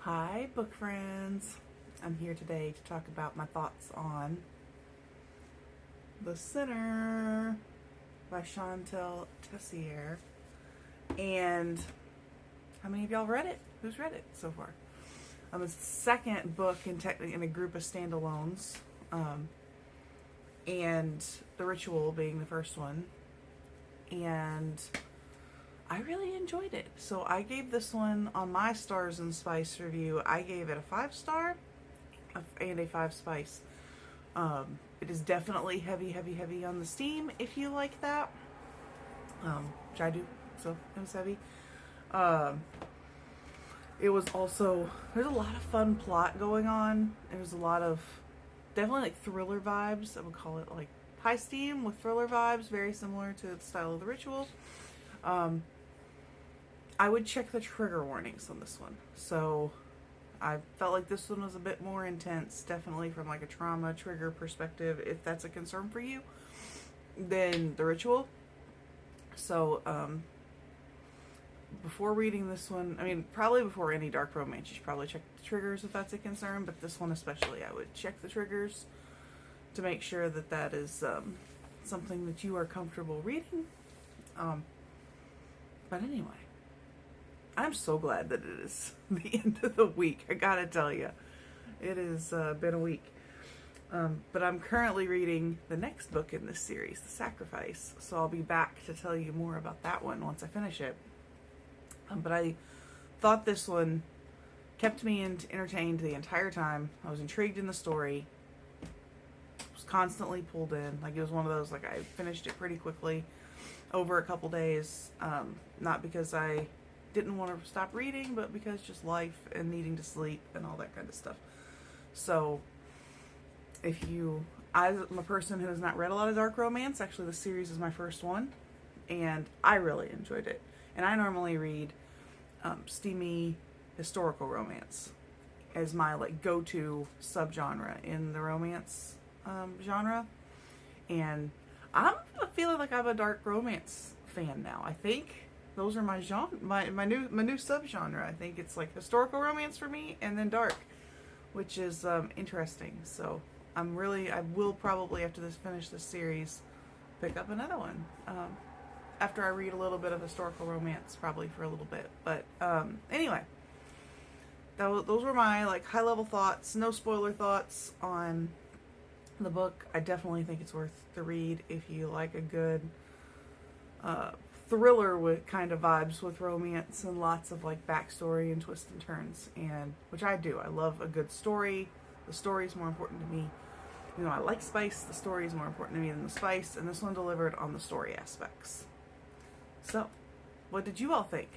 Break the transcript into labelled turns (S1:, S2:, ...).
S1: Hi, book friends. I'm here today to talk about my thoughts on The Sinner by Chantal Tessier. And how many of y'all read it? Who's read it so far? It's the second book in a group of standalones, and The Ritual being the first one. And I really enjoyed it. So I gave this one, on my Stars and Spice review, I gave it a 5-star and a 5 spice. It is definitely heavy on the steam if you like that, which I do, so it was heavy. It was also, there's a lot of fun plot going on. There's a lot of definitely like thriller vibes. I would call it like high steam with thriller vibes, very similar to the style of The Ritual. I would check the trigger warnings on this one. So I felt like this one was a bit more intense, definitely from like a trauma trigger perspective, if that's a concern for you, than The Ritual. So before reading this one, I mean, probably before any dark romance, you should probably check the triggers if that's a concern, but this one especially, I would check the triggers to make sure that that is something that you are comfortable reading. But anyway, I'm so glad that it is the end of the week. I gotta tell you, it has been a week. But I'm currently reading the next book in this series, The Sacrifice. So I'll be back to tell you more about that one once I finish it. But I thought this one kept me entertained the entire time. I was intrigued in the story. Was constantly pulled in. Like, it was one of those, like, I finished it pretty quickly over a couple days. Not because I didn't want to stop reading, but because just life and needing to sleep and all that kind of stuff. So I'm a person who has not read a lot of dark romance. Actually, the series is my first one, and I really enjoyed it. And I normally read steamy historical romance as my like go-to subgenre in the romance genre. And I'm feeling like I'm a dark romance fan now. I think those are my genre, my new subgenre. I think it's like historical romance for me, and then dark, which is interesting. So I will probably, after finish this series, pick up another one. After I read a little bit of historical romance, probably for a little bit. But anyway, those were my like high level thoughts. No spoiler thoughts on the book. I definitely think it's worth the read if you like a good thriller with kind of vibes with romance and lots of like backstory and twists and turns, and which I do. I love a good story. The story is more important to me. You know, I like spice. The story is more important to me than the spice, and this one delivered on the story aspects. So, what did you all think?